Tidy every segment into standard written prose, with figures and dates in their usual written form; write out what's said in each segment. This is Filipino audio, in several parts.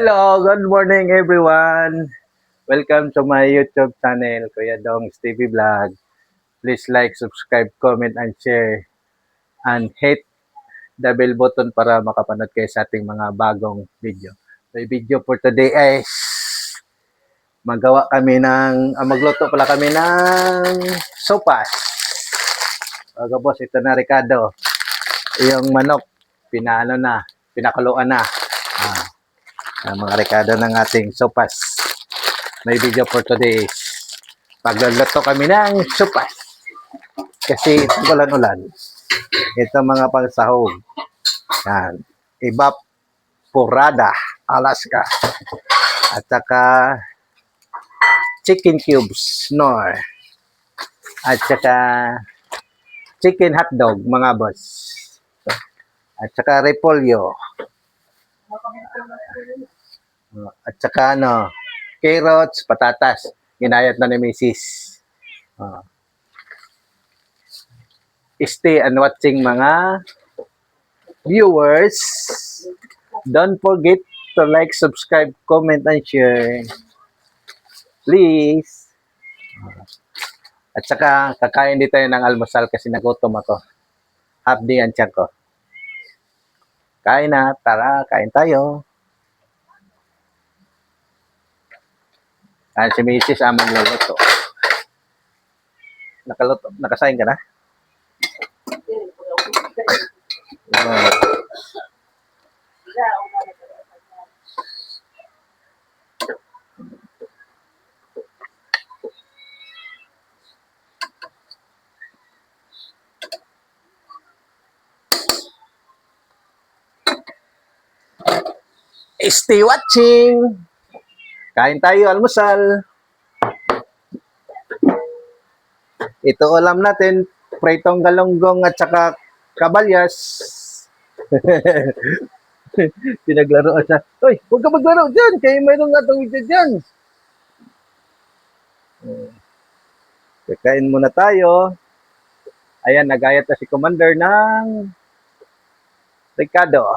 Hello, good morning everyone. Welcome to my YouTube channel, Kuya Dong's TV Vlog. Please like, subscribe, comment, and share. And hit the bell button para makapanood kayo sa ating mga bagong video. So, yung video for today is magluto pala kami ng sopas. Mga boss, ito na Ricardo. Yung manok, pinakuluan na. Mga Ricardo ng ating sopas. May video for today is pagluluto kami ng sopas. Kasi ulan-ulan. Ito mga pangsahog. Yan. Evaporada, Alaska. At saka chicken cubes, Nor. At saka chicken hotdog, mga boss. At saka repolyo. At saka carrots, patatas. Ginayat na ni Mrs. Stay and watching mga viewers. Don't forget to like, subscribe, comment, and share. Please. At saka, kakain din tayo ng almusal kasi nagutom ako. Half day ang tiyan ko. Kain na. Tara, kain tayo. Si Mrs. amang luluto. Nakasain ka na? Stay watching. Kain tayo, almusal. Ito ulam natin, pritong galunggong at saka kabalyas. Pinaglaro siya. Hoy, huwag ka maglaro dyan, kaya mayroong nga tawid dyan. Kakain muna tayo. Ayan, nagayat na si Commander ng Ricardo.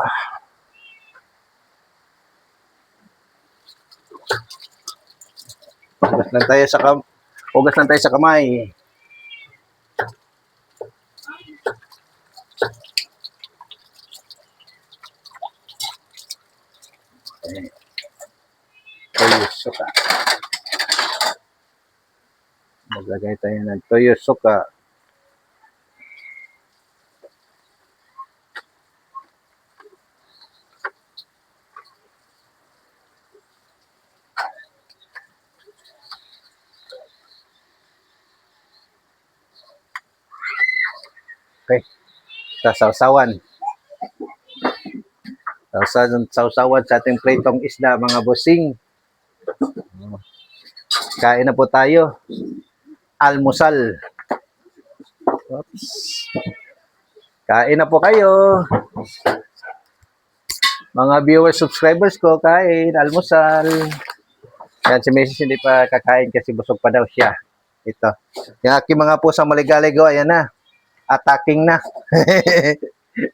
Hugas lang tayo sa kamay. Toyo suka. Maglagay tayo ng toyo suka. Okay. Sasawsawan. Sawsawan sa ating pritong isda, mga bossing. Kain na po tayo. Almusal. Oops. Kain na po kayo. Mga viewers, subscribers ko, kain, almusal. Yan, si Mrs. hindi pa kakain kasi busog pa daw siya. Ito. Yung aking mga pusang maligaligo, ayan na. Attacking na.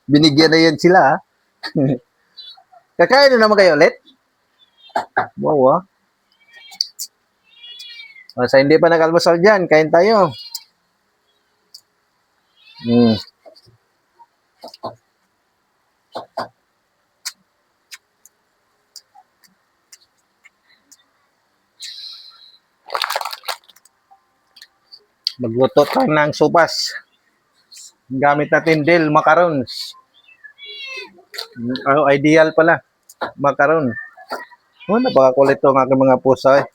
Binigyan na yan sila. Kakain na naman kayo ulit? Wow, sa hindi pa nag-almusal dyan, kain tayo. Magluto tayo ng sopas. Gamit natin dill, macarons. Ideal pala. Macaron. Napakakulit ito ng aking mga pusa.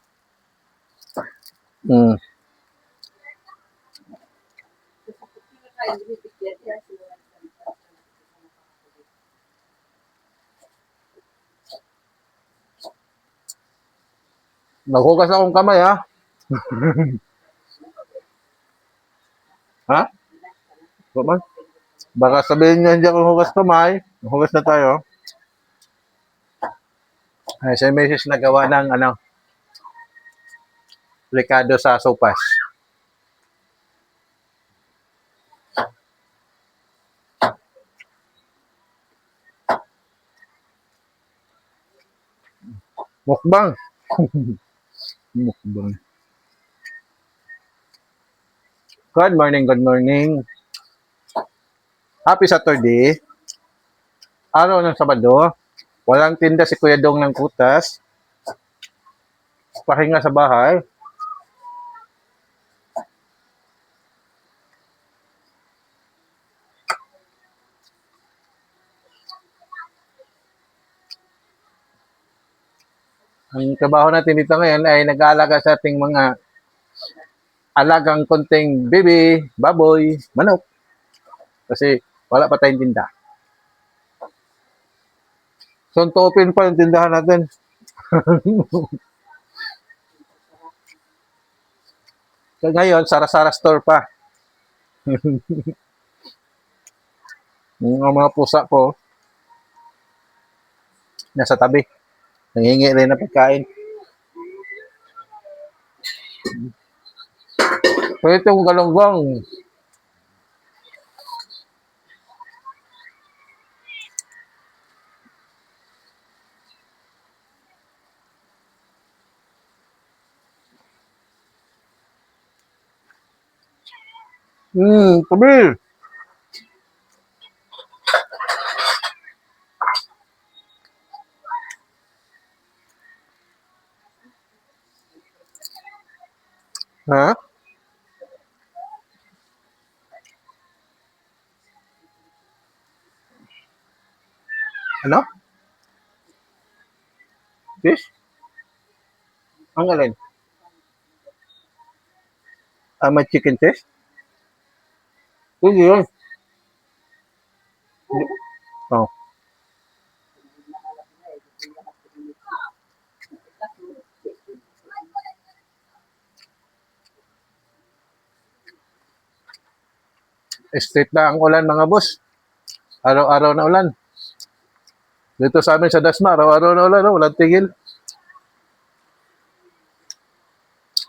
Naghugas akong kamay, ha? Ha? Baka sabihin nyo hindi ako hugas kamay. Hugas na tayo. Ay, sa Mrs. nagawa ng Ricardo sa sopas. Mukbang. Mukbang. Good morning, good morning. Happy Saturday. Araw ng Sabado. Walang tinda si Kuya Dong ng kutas. Pahinga sa bahay. Ang trabaho natin dito ngayon ay nag-aalaga sa ating mga alagang konting baby, baboy, manok. Kasi wala pa tayong tinda. So, open pa yung tindahan natin. So, ngayon, Sara-Sara store pa. Yung mga pusa ko, nasa tabi. Nangingi rin na pagkain. So, itong galonggong. Tabi. Ha? Ano? Fish? Ang alin? May chicken fish? Pwede yun. Oh. Straight na ang ulan mga boss. Araw-araw na ulan. Dito sa amin sa Dasma, araw-araw na ulan. Oh, walang tigil.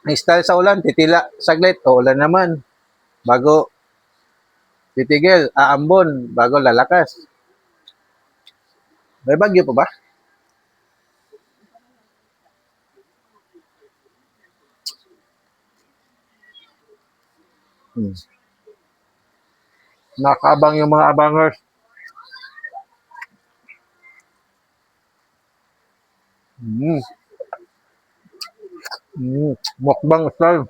May style sa ulan, titila, saglit, o ulan naman. Bago titigil, aambon, bago lalakas. May bagyo pa ba? Hmm. Nakabang yung mga abangers. Mm. Mukbang style.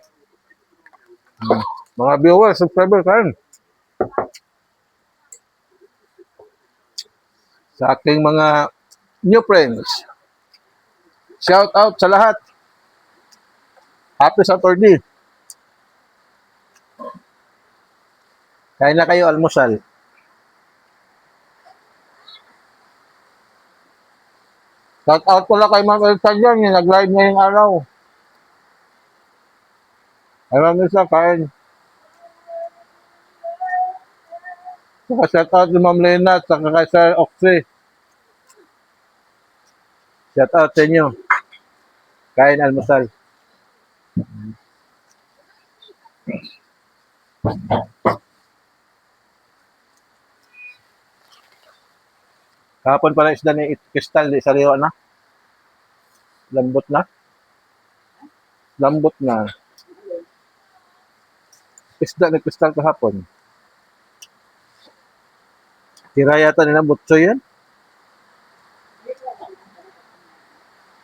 Mga viewers, subscriber kain. Sa aking mga new friends. Shout out sa lahat. Happy Saturday. Kain na kayo almusal. Shout out ko lang kay Ma'am Elsa dyan, yung nag-live ngayong araw. Ay Ma'am Elsa, kain. Saka shout out ni Ma'am Lena at saka kay Sir Oxy. Shout out sa inyo. Kain almusal. Kahapon pala isda ni Kristal, di sariwa na. Lambot na. Lambot na. Isda ni Kristal kahapon. Tira yata nila butso yan.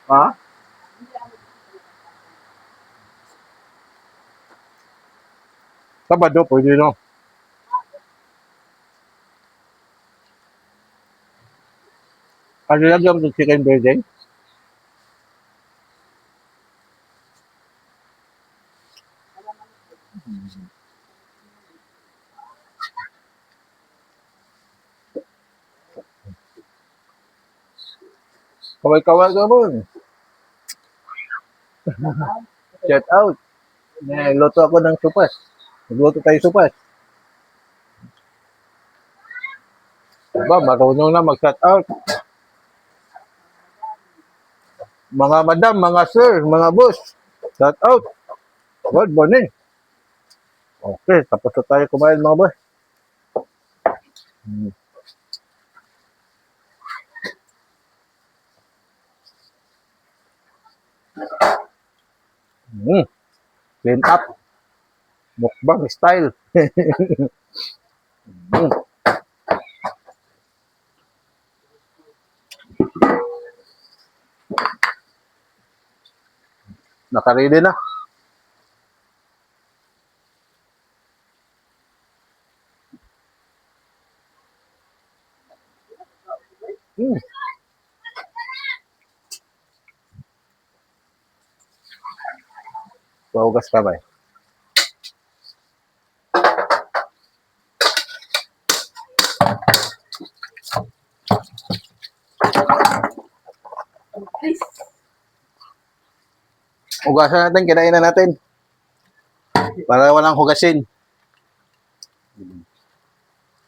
Ha? Sabado, pwede no. Ano lang yung chicken burger? Kaway-kaway ka mo. Shout out. Nagluto ako ng supas. Nagluto tayo supas. Diba, marunong na mag-shout out. Mga madam, mga sir, mga boss. Shout out. Good morning. Okay, tapos na tayo kumain mga boss. Clean up. Mukbang style. Mm. Naka-ready na. Mm. Paugas ka ba? Hugasan natin, kinain na natin. Para walang hugasin.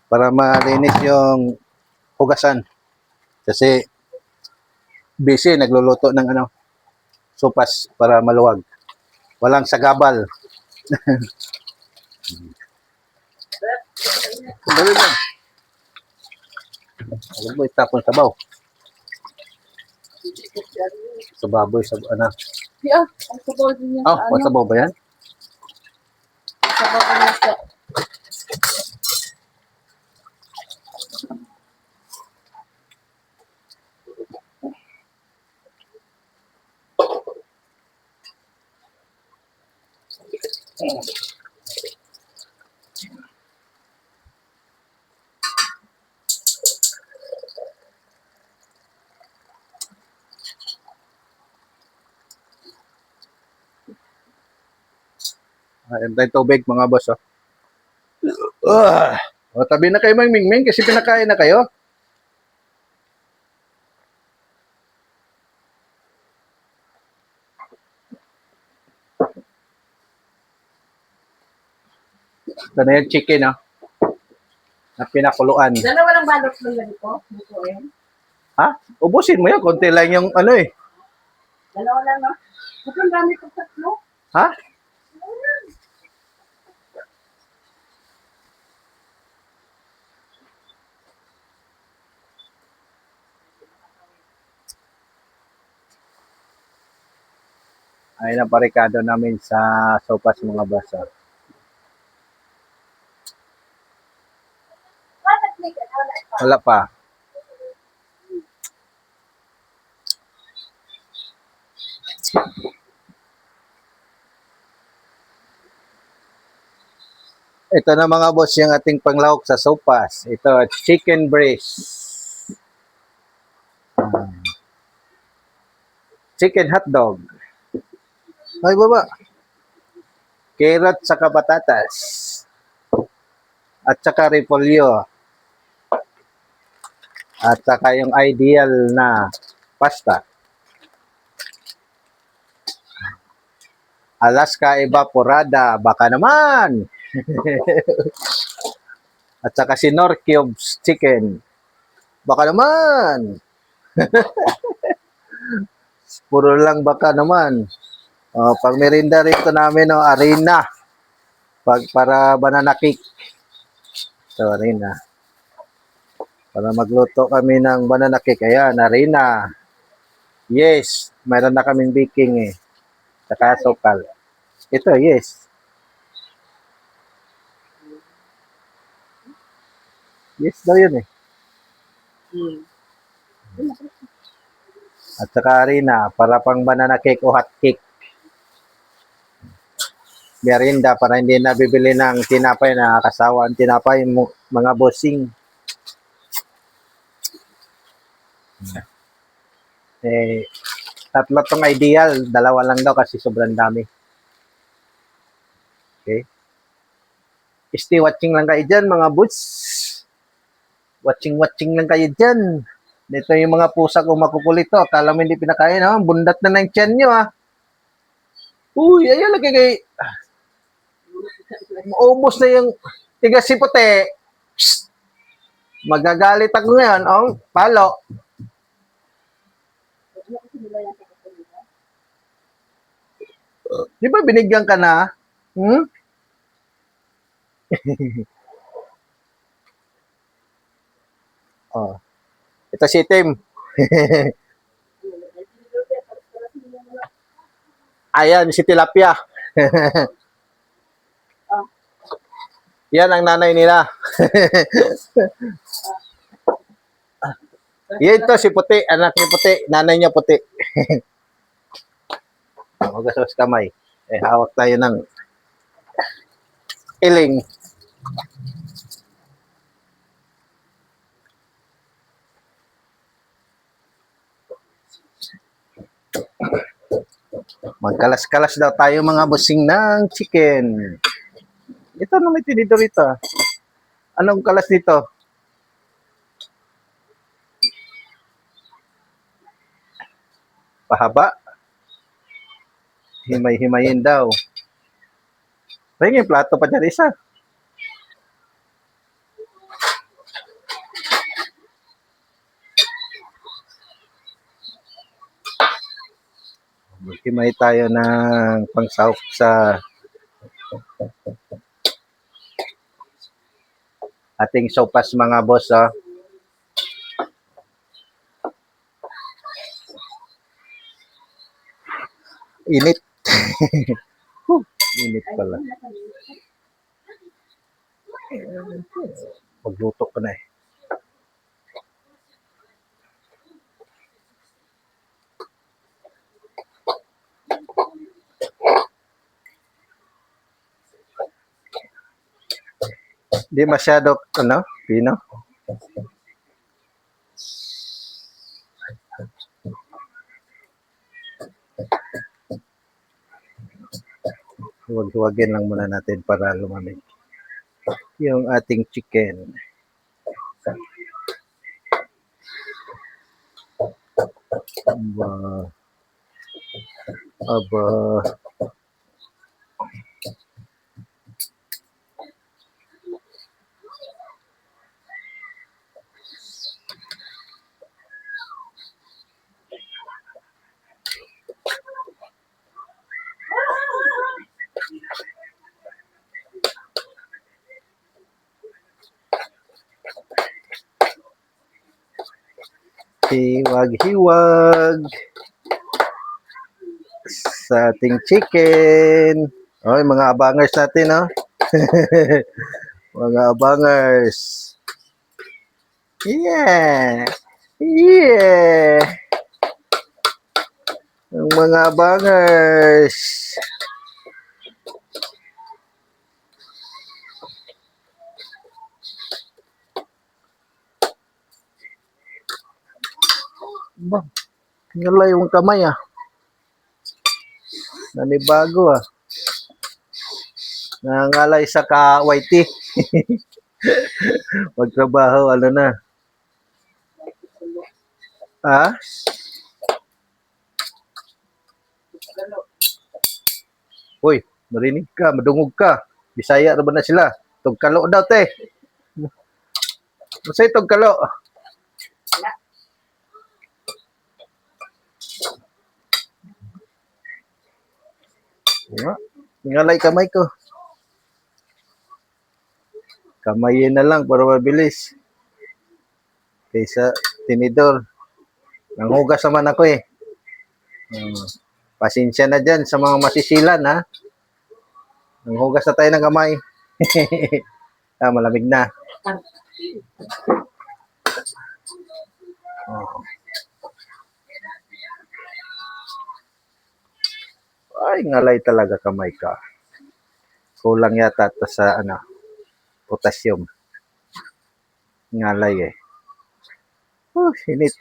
Para malinis yung hugasan. Kasi busy, nagluluto ng sopas para maluwag. Walang sagabal. Dali lang. Alam mo, itapon sabaw. Sa baboy, sa Yeah, ang sabaw din yan Oh, sa ano. sabaw ba yan? Sabaw din yan sa... Tayo tubig, mga boss. Oh. O, tabi na kayo, Mang Mingming, kasi pinakain na kayo. Ito na yung chicken, na pinakuluan. Dalawa lang balot ng ganito. Bukuin. Ha? Ubusin mo yan. Konti lang yung Dalawa lang, no? Ba't ang dami ko tatlo? Ha? Ayun ang parikado namin sa sopas, mga boss. Oh. Wala pa. Ito na, mga boss, yung ating panglahok sa sopas. Ito, chicken breast. Chicken hotdog. Ay, baba. Carrot saka patatas. At saka repolyo. At saka yung ideal na pasta. Alaska evaporada. Baka naman. At saka Sinor cubes chicken. Baka naman. Puro lang baka naman. Pag merinda rito namin, arena. Para banana cake. So, arena. Para magluto kami ng banana cake. Ayan, arena. Yes, mayroon na kaming baking eh. Saka sokal. Ito, yes. Yes daw yun eh. At saka harina, para pang banana cake o hot cake. Merinda, para hindi na bibili ng tinapay, na kasawa ang tinapay, mga bossing. Tatlo tong ideal, dalawa lang daw kasi sobrang dami. Okay. Stay watching lang kayo dyan, mga boots. Watching lang kayo dyan. Dito yung mga pusa kong makukulit to. Akala mo hindi pinakain, bundat na ng tiyan nyo, Uy, ayun lagi kay... Maubos na yung tigas si puti. Psst. Magagalit ako ngayon, palo. Di ba binigyan ka na? Oh. Ito si Tim. Ayan, si Tilapia. Oh, Yan ang nanay nila. Yan to si Puti, anak ni Puti, nanay niya Puti. Magastos kamay. Hawak tayo ng iling. Magkalas-kalas daw tayo mga busing ng chicken. Ito na may tinidor ito. Anong kalas dito? Pahaba? Himay-himayin daw. Tingin yung plato pa dyan isa. Himay tayo ng pangsahok sa ating sopas mga boss. Oh. Init. Init pala. Magluto ko na eh. Di masyado, pino. Huwag-huwagin lang muna natin para lumamig yung ating chicken. Aba. Aba. Hiwag-hiwag sa ating chicken. Oy, mga abangers natin, no? Mga abangers. Yeah. Yeah. Ang mga abangers. Ba, ngalay yung kamay ah. Nanibago ah. Nangalay sa ka-whitey. Magtrabaho, ano na. Ha? Uy, marinig ka, madungog ka. Bisaya na ba na sila? Tugkalo daw, te. Masay tugkalo. Ngalay kamay ko. Kamayin na lang para mabilis. Kaysa tinidor. Nanghugas naman ako eh. Pasensya na dyan sa mga masisilan ha. Nanghugas na tayo ng kamay. Malamig na. Ay, ngalay talaga kamay ka. Kulang yata ito sa potassium. Ngalay eh. Init.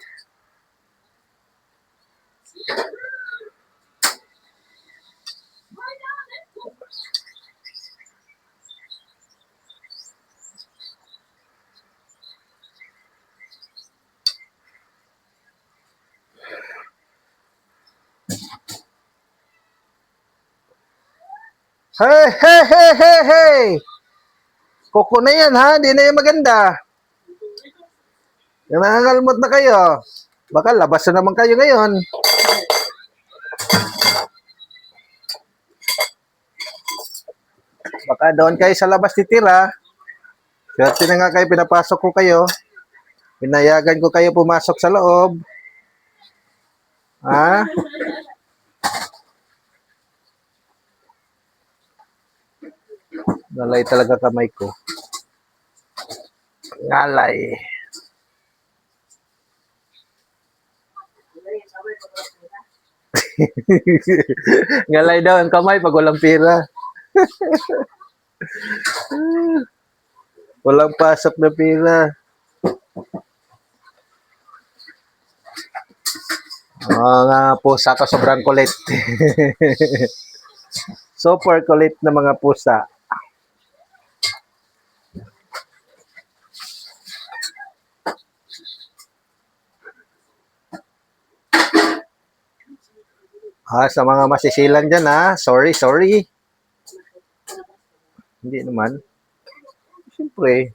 Hey, hey, hey, hey, hey! Koko na yan ha, di na yan maganda. Nangangalmot na kayo. Baka labas na naman kayo ngayon. Baka doon kayo sa labas titira. Swerte na nga kayo, pinapasok ko kayo. Pinayagan ko kayo pumasok sa loob. Ha? Ngalay talaga kamay ko. Ngalay. Ngalay daw ang kamay pag walang pera. Walang pasok na pera. Mga pusa ko sobrang kulit. Super kulit na mga pusa. Sa mga masisilan dyan sorry. Hindi naman. Siyempre,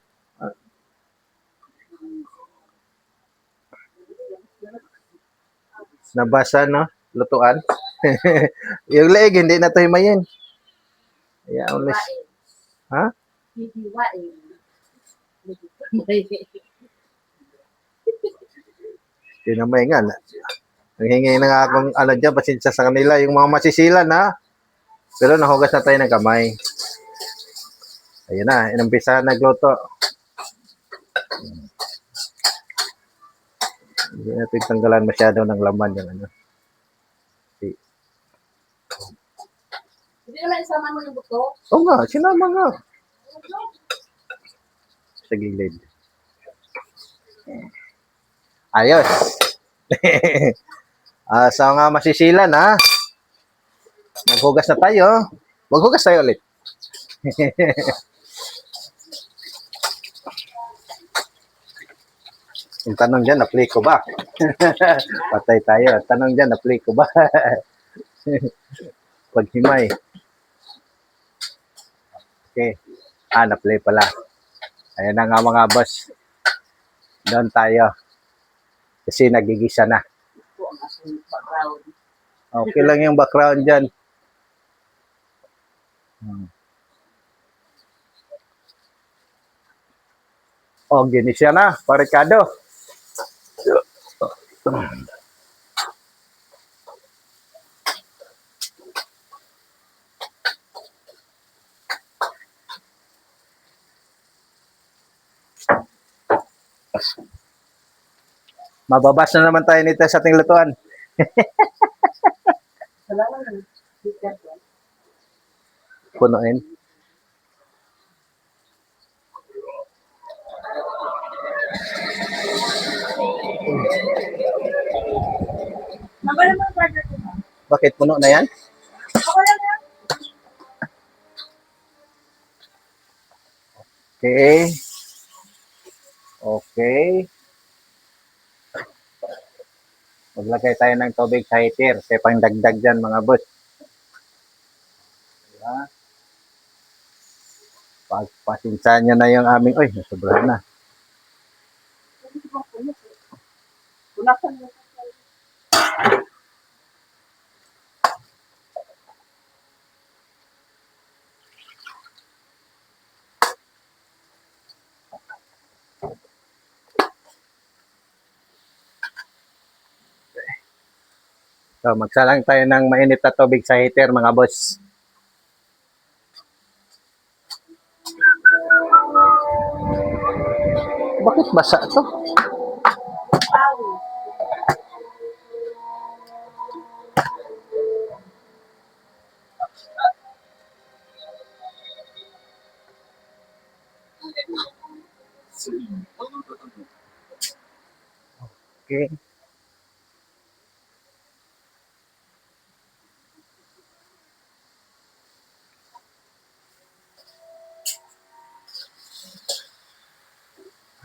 nabasa no? Lutuan. Yung leeg, hindi na to himayin. Yeah, only... Ha? Tinamay nga. Nanghingi na nga akong dyan, pasensya sa kanila. Yung mga masisilan Pero nahugas na tayo ng kamay. Ayun na, inumpisa nagluto. Hindi natin tanggalan masyado ng laman yung Hindi naman isama mo yung buto. Oo nga, sinama nga. Sa gilid. Ayos. Sa mga masisilan maghugas na tayo. Maghugas tayo ulit. Yung tanong dyan, na-play ko ba? Patay tayo. Tanong dyan, na-play ko ba? Paghimay. Okay. Na-play pala. Ayan na nga mga boss. Doon tayo. Kasi nagigisa na. Ito ang aking background. Okay lang yung background dyan. Ginisya na. Parikado. Mababas na naman tayo nito sa ating lutuan. Salamat na. Punuin. Mabala mo yung partner ko. Bakit puno na yan? Ako lang yan. Okay. Okay. Maglagay tayo ng tubig sa heater. Kaya pang dagdag dyan mga boss. Diba? Pagpasinsahan nyo na yung aming... Uy, nasobrahan na. Punasan mo. So, magsalang tayo ng mainit na tubig sa heater mga boss. Bakit basa to? Okay.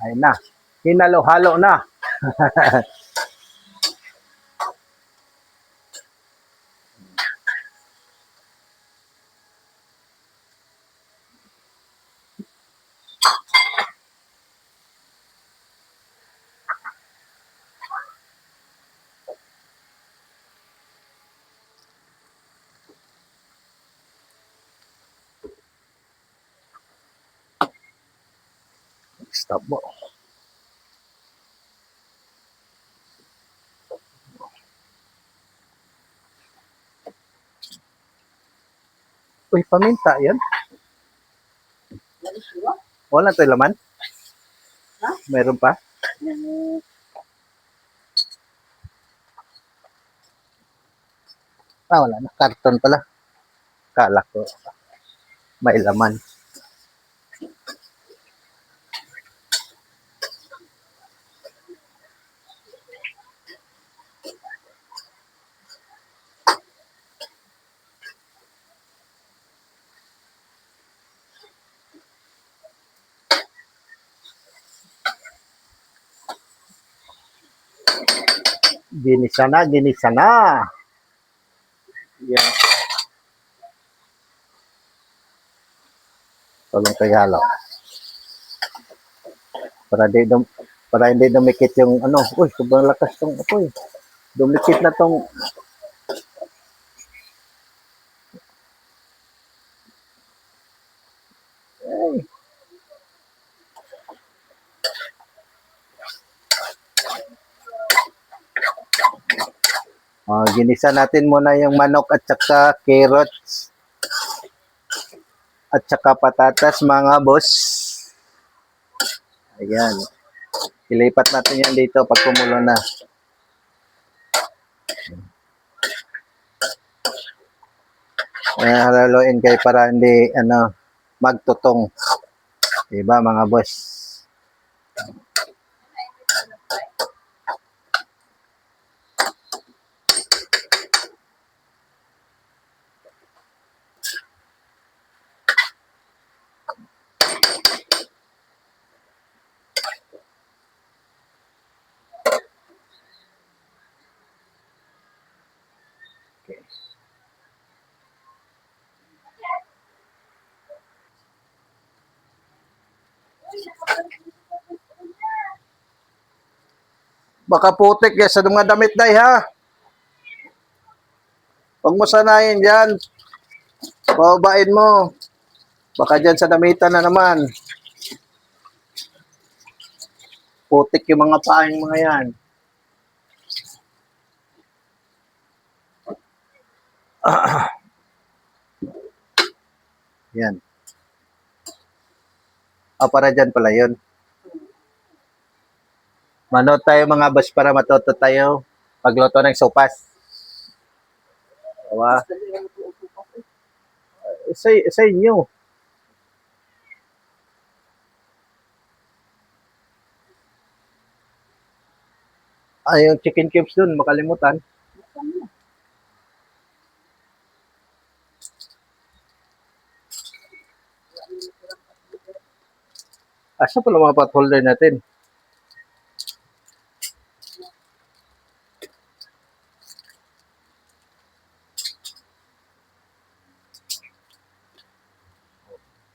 Ayun na. Hinalo-halo na. Stop mo. Uy, paminta yan. Wala to laman? Ha? Meron pa? Wala na. Karton pala. Kala ko may laman. Ginisa na, ginisa na. Yan. Tulong kayalo. Para hindi dumikit yung ano. Uy, sobrang lakas tong apoy. Dumikit na tong ay. Ginisa natin muna yung manok at saka carrots at saka patatas mga boss. Ayan. Ilipat natin yan dito pag kumulo na. Halaluin kayo para hindi magtutong. Diba mga boss? Okay. Baka putik ya sa mga damit day ha. Huwag mo sanayin dyan. Pababain mo. Baka dyan sa damitan na naman. Putik yung mga paing mga yan. Yan. Para dyan pala yun. Manood tayo mga boss para matuto tayo pagluto ng sopas. Diba? Sa inyo. Yung chicken cubes dun, makalimutan. Asa pala mga pot holder natin?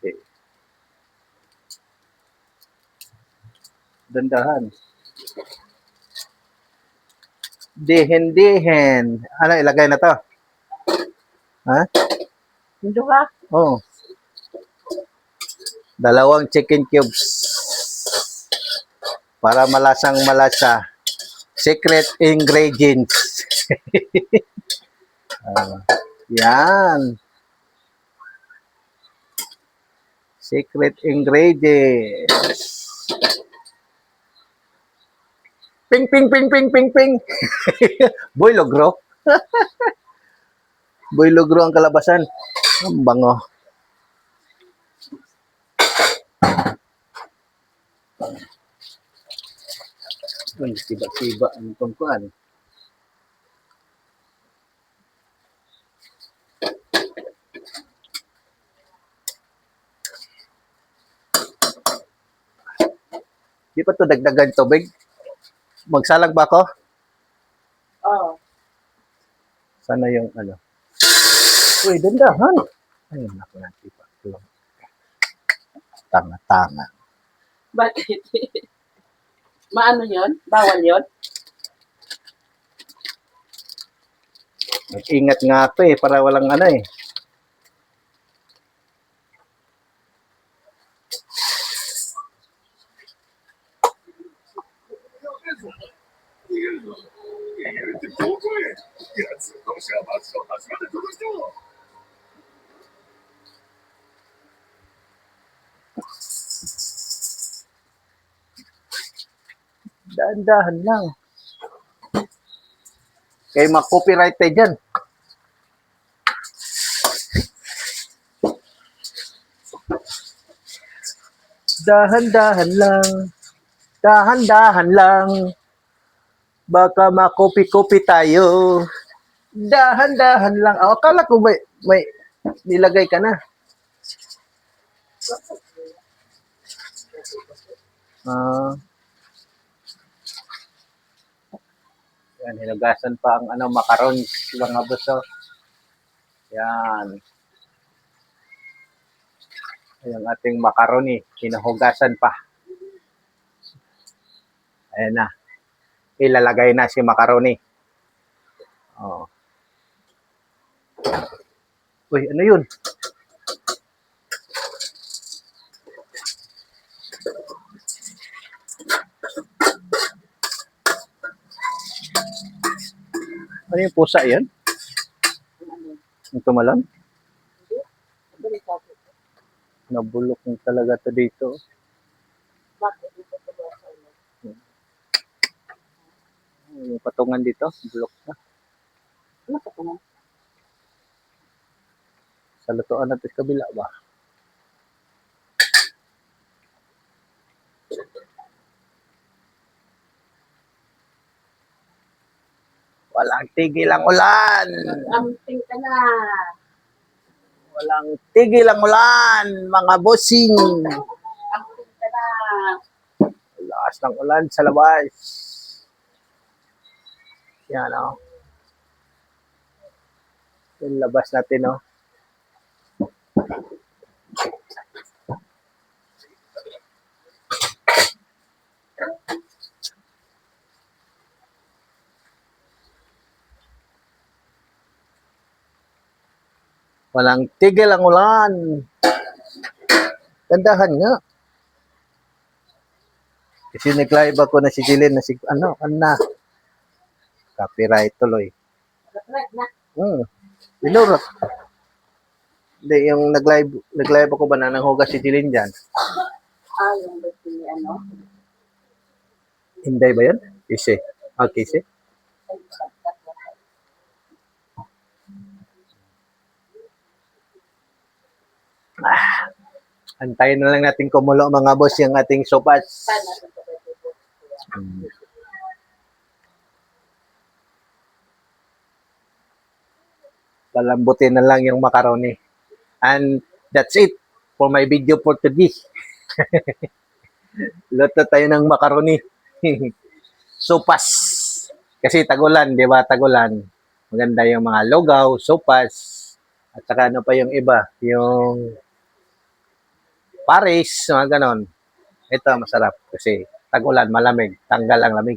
Okay. Dandahan. Dihin. Ano, ilagay na to? Ha? Hindi ka? Oh. 2 chicken cubes. Para malasang malasa. Secret ingredients. Yan. Secret ingredients. Ping, ping, ping, ping, ping, ping. Boy, logro. Boy, logro ang kalabasan. Ang bango. Ang tiba-tiba ang tungkuan. Di pa to dagdagan tubig? Magsalag ba ako? Oo. Sana yung ano. Uy, dandahan. Ay, naku natin pa. Tanga-tanga. Bakit? Maano yun? Bawal yun? Mag-ingat nga ako para walang ano eh. Dahan-dahan lang. Kaya mag-copyright tayo dyan. Dahan-dahan lang. Dahan-dahan lang. Baka makopi-kopi tayo. Dahan-dahan lang. Oh, akala ko may nilagay ka na. Ah, yan, hinugasan pa ang macarons, mga buso. Yan. Yung ating macaroni, hinuhugasan pa. Ayan na. Ilalagay na si macaroni. Oh. Uy, ano yun? Ano yung pusa yan? Yung tumalon? Nabulok ng talaga to dito. Bakit dito sa bahay mo? Yung patungan dito, bulok na. Ano ka pa naman? Sa lutuan natin sa kabila ba? Walang tigil ang ulan! Amping ka na. Walang tigil ang ulan, mga bossing! Amping ka na. Lakas ng ulan sa labas. Yan o. Yung labas natin o. Walang tigil ang ulan. Gandahan nga. Kasi nag-live ako na si Jillian na si copyright tuloy. Right na. Binurot. Hindi, yung nag-live ako ba na nanghugas si Jillian dyan? Yung ba't ni ano? Hindi ba yun? Kasi. Okay, si. Antayin na lang natin kumulo mga boss yung ating sopas. Paano sa pagkakas? Palambutin na lang yung macaroni. And that's it for my video for today. Luto tayo ng macaroni. Sopas. Kasi tagulan, di ba? Tagulan. Maganda yung mga lugaw, sopas. At saka ano pa yung iba? Yung pares, mga ganon. Ito, masarap. Kasi tagulan, malamig. Tanggal ang lamig.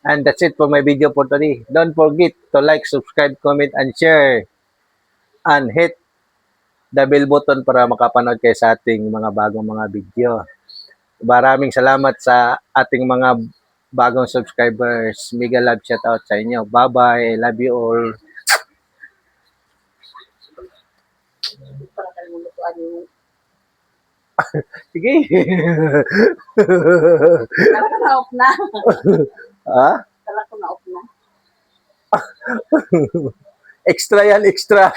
And that's it for my video for today. Don't forget to like, subscribe, comment, and share. And hit the bell button para makapanood kayo sa ating mga bagong mga video. Maraming salamat sa ating mga bagong subscribers. Mega love shoutout sa inyo. Bye-bye. I love you all. Para kalulutuan yung... Sige. Kala ko na-off na. Ha? Kala ko na-off na. Extra yan, extra.